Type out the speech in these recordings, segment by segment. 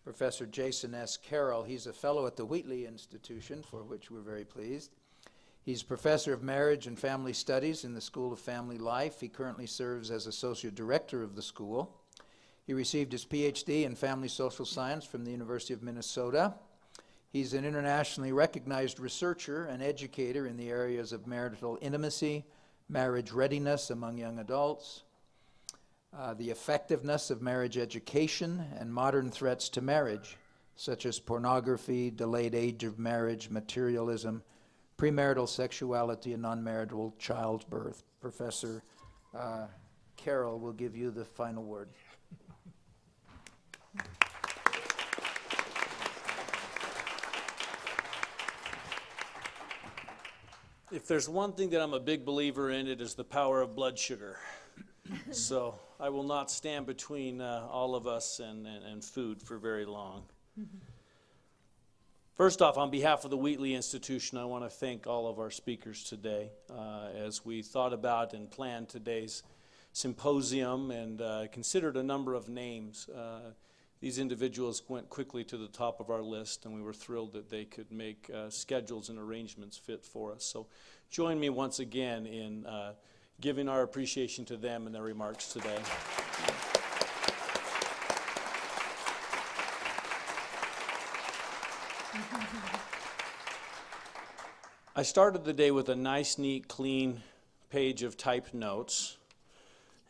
Professor Jason S. Carroll. He's a fellow at the Wheatley Institution, for which we're very pleased. He's professor of marriage and family studies in the School of Family Life. He currently serves as associate director of the school. He received his PhD in family social science from the University of Minnesota. He's an internationally recognized researcher and educator in the areas of marital intimacy, marriage readiness among young adults, the effectiveness of marriage education, and modern threats to marriage, such as pornography, delayed age of marriage, materialism, premarital sexuality, and non-marital childbirth. Professor Carroll will give you the final word. If there's one thing that I'm a big believer in, it is the power of blood sugar. So I will not stand between all of us and food for very long. First off, on behalf of the Wheatley Institution, I want to thank all of our speakers today. As we thought about and planned today's symposium and considered a number of names, these individuals went quickly to the top of our list, and we were thrilled that they could make schedules and arrangements fit for us. So join me once again in giving our appreciation to them and their remarks today. I started the day with a nice, neat, clean page of typed notes,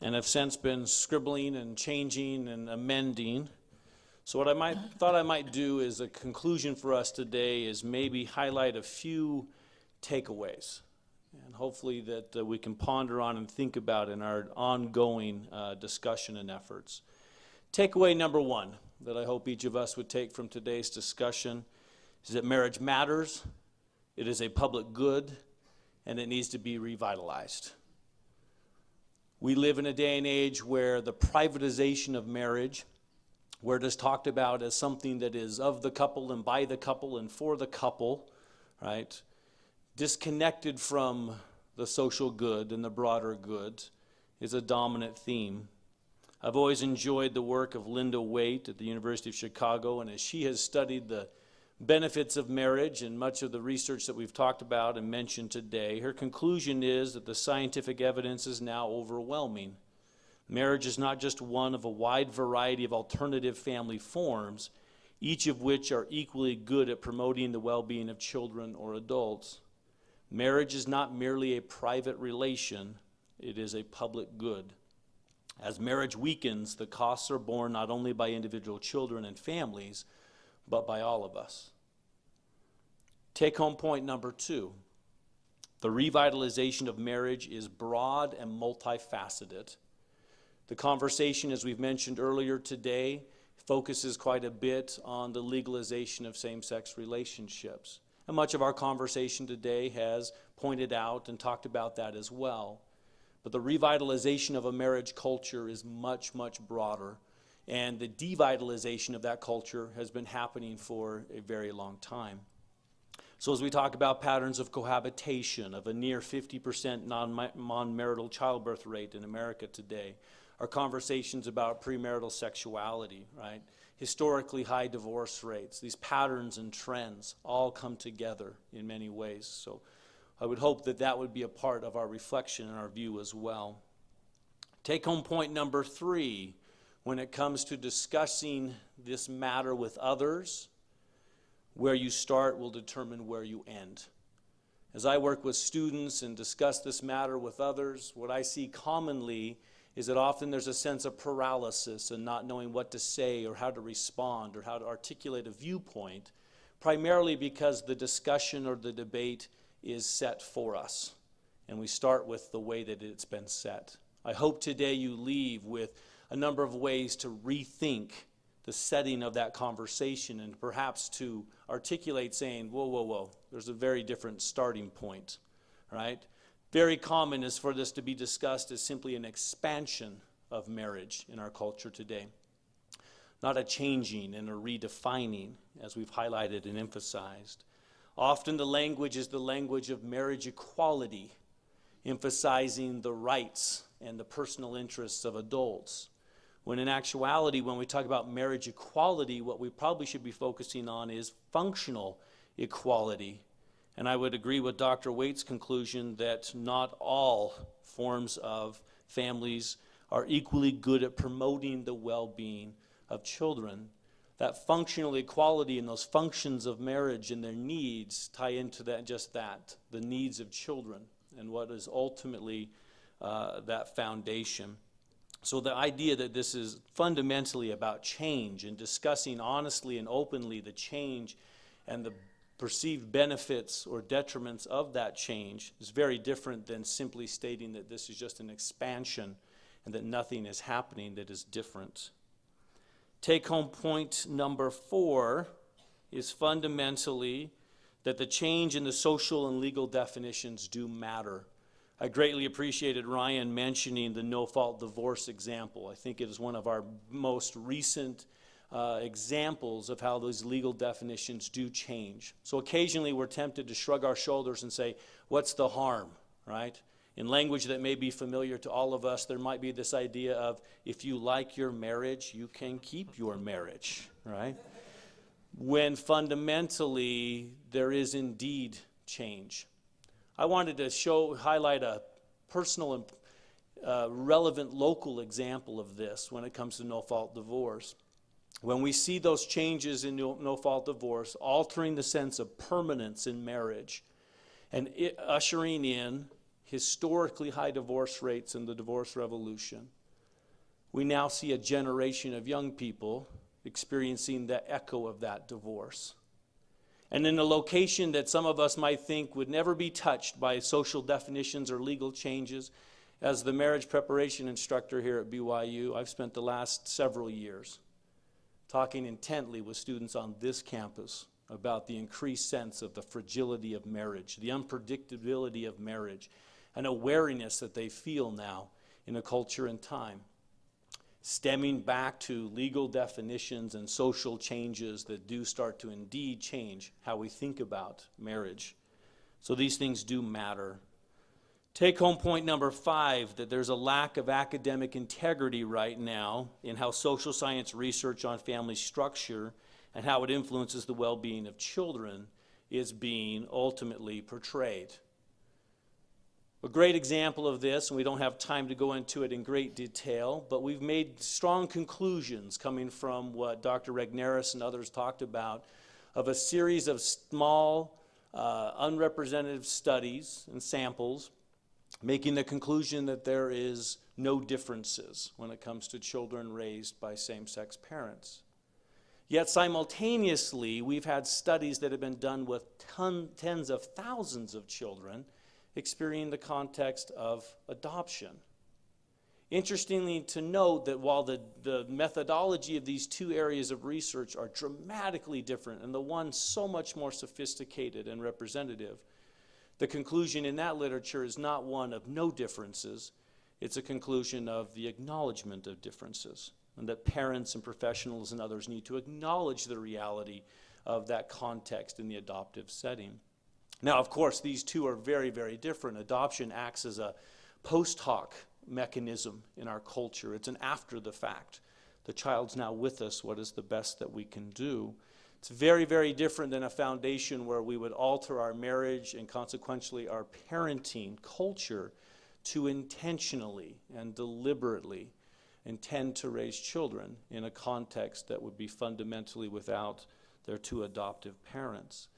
and have since been scribbling and changing and amending. So what I thought I might do as a conclusion for us today is maybe highlight a few takeaways, and hopefully that we can ponder on and think about in our ongoing discussion and efforts. Takeaway number one that I hope each of us would take from today's discussion is that marriage matters, it is a public good, and it needs to be revitalized. We live in a day and age where the privatization of marriage, where it is talked about as something that is of the couple and by the couple and for the couple, right? Disconnected from the social good and the broader good, is a dominant theme. I've always enjoyed the work of Linda Waite at the University of Chicago, and as she has studied the benefits of marriage and much of the research that we've talked about and mentioned today, her conclusion is that the scientific evidence is now overwhelming. Marriage is not just one of a wide variety of alternative family forms, each of which are equally good at promoting the well-being of children or adults. Marriage is not merely a private relation, it is a public good. As marriage weakens, the costs are borne not only by individual children and families, but by all of us. Take-home point number two. The revitalization of marriage is broad and multifaceted. The conversation, as we've mentioned earlier today, focuses quite a bit on the legalization of same-sex relationships. And much of our conversation today has pointed out and talked about that as well. But the revitalization of a marriage culture is much, much broader. And the devitalization of that culture has been happening for a very long time. So as we talk about patterns of cohabitation, of a near 50% non-marital childbirth rate in America today, our conversations about premarital sexuality, right? Historically high divorce rates, these patterns and trends all come together in many ways. So I would hope that that would be a part of our reflection and our view as well. Take-home point number three, when it comes to discussing this matter with others, where you start will determine where you end. As I work with students and discuss this matter with others, what I see commonly is that often there's a sense of paralysis and not knowing what to say or how to respond or how to articulate a viewpoint, primarily because the discussion or the debate is set for us, and we start with the way that it's been set. I hope today you leave with a number of ways to rethink the setting of that conversation and perhaps to articulate saying, whoa, whoa, whoa, there's a very different starting point, right? Very common is for this to be discussed as simply an expansion of marriage in our culture today, not a changing and a redefining, as we've highlighted and emphasized. Often the language is the language of marriage equality, emphasizing the rights and the personal interests of adults, when in actuality, when we talk about marriage equality, what we probably should be focusing on is functional equality. And I would agree with Dr. Waite's conclusion that not all forms of families are equally good at promoting the well-being of children. That functional equality and those functions of marriage and their needs tie into that, the needs of children, and what is ultimately that foundation. So the idea that this is fundamentally about change and discussing honestly and openly the change and the perceived benefits or detriments of that change is very different than simply stating that this is just an expansion and that nothing is happening that is different. Take-home point number 4 is fundamentally that the change in the social and legal definitions do matter. I greatly appreciated Ryan mentioning the no-fault divorce example. I think it is one of our most recent examples of how those legal definitions do change. So occasionally we're tempted to shrug our shoulders and say, what's the harm, right? In language that may be familiar to all of us, there might be this idea of, if you like your marriage, you can keep your marriage, right? When fundamentally there is indeed change. I wanted to highlight a personal and relevant local example of this when it comes to no-fault divorce. When we see those changes in no-fault divorce, altering the sense of permanence in marriage and ushering in historically high divorce rates in the divorce revolution, we now see a generation of young people experiencing the echo of that divorce. And in a location that some of us might think would never be touched by social definitions or legal changes, as the marriage preparation instructor here at BYU, I've spent the last several years talking intently with students on this campus about the increased sense of the fragility of marriage, the unpredictability of marriage, an awareness that they feel now in a culture and time, stemming back to legal definitions and social changes that do start to indeed change how we think about marriage. So these things do matter. Take home point number 5, that there's a lack of academic integrity right now in how social science research on family structure and how it influences the well-being of children is being ultimately portrayed. A great example of this, and we don't have time to go into it in great detail, but we've made strong conclusions coming from what Dr. Regnerus and others talked about of a series of small, unrepresentative studies and samples, making the conclusion that there is no differences when it comes to children raised by same-sex parents. Yet simultaneously, we've had studies that have been done with tens of thousands of children experiencing the context of adoption. Interestingly to note that while the methodology of these two areas of research are dramatically different, and the one so much more sophisticated and representative, the conclusion in that literature is not one of no differences, it's a conclusion of the acknowledgement of differences, and that parents and professionals and others need to acknowledge the reality of that context in the adoptive setting. Now, of course, these two are very, very different. Adoption acts as a post hoc mechanism in our culture. It's an after the fact. The child's now with us. What is the best that we can do? It's very, very different than a foundation where we would alter our marriage and consequently our parenting culture to intentionally and deliberately intend to raise children in a context that would be fundamentally without their two adoptive parents.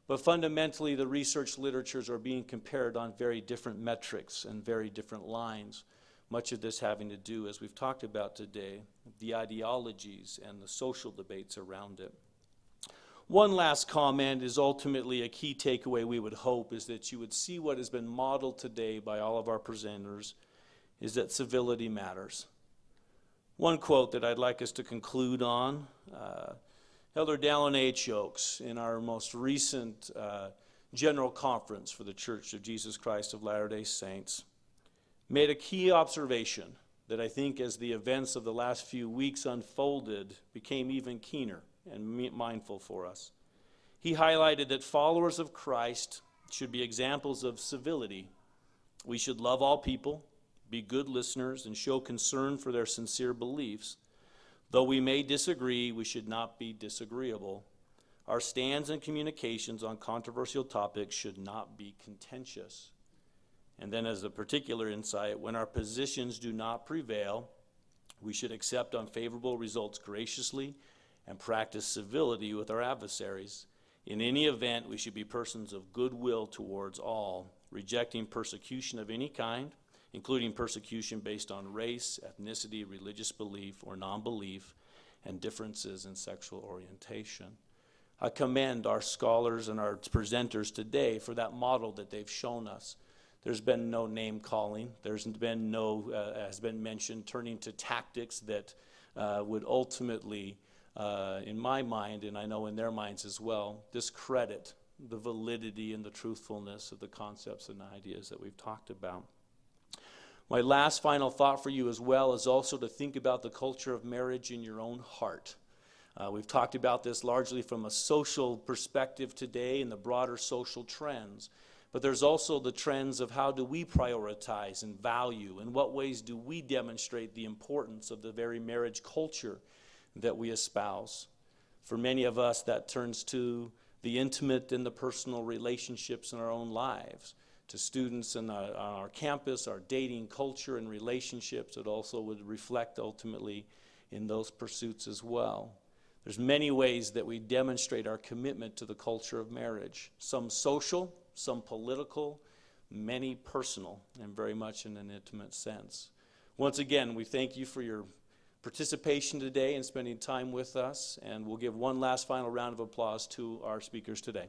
But fundamentally, the research literatures are being compared on very different metrics and very different lines. Much of this having to do, as we've talked about today, the ideologies and the social debates around it. One last comment is ultimately a key takeaway we would hope is that you would see what has been modeled today by all of our presenters, is that civility matters. One quote that I'd like us to conclude on, Elder Dallin H. Oaks, in our most recent General Conference for the Church of Jesus Christ of Latter-day Saints, made a key observation that I think as the events of the last few weeks unfolded became even keener and mindful for us. He highlighted that followers of Christ should be examples of civility. We should love all people, be good listeners, and show concern for their sincere beliefs. Though we may disagree, we should not be disagreeable. Our stands and communications on controversial topics should not be contentious. And then as a particular insight, when our positions do not prevail, we should accept unfavorable results graciously and practice civility with our adversaries. In any event, we should be persons of goodwill towards all, rejecting persecution of any kind, including persecution based on race, ethnicity, religious belief, or non-belief, and differences in sexual orientation. I commend our scholars and our presenters today for that model that they've shown us. There's been no name calling. There's been no, has been mentioned, turning to tactics that would ultimately, in my mind, and I know in their minds as well, discredit the validity and the truthfulness of the concepts and ideas that we've talked about. My last final thought for you as well is also to think about the culture of marriage in your own heart. We've talked about this largely from a social perspective today and the broader social trends. But there's also the trends of how do we prioritize and value, in what ways do we demonstrate the importance of the very marriage culture that we espouse. For many of us, that turns to the intimate and the personal relationships in our own lives. To students on our campus, our dating culture and relationships, it also would reflect ultimately in those pursuits as well. There's many ways that we demonstrate our commitment to the culture of marriage. Some social, some political, many personal, and very much in an intimate sense. Once again, we thank you for your participation today and spending time with us, and we'll give one last final round of applause to our speakers today.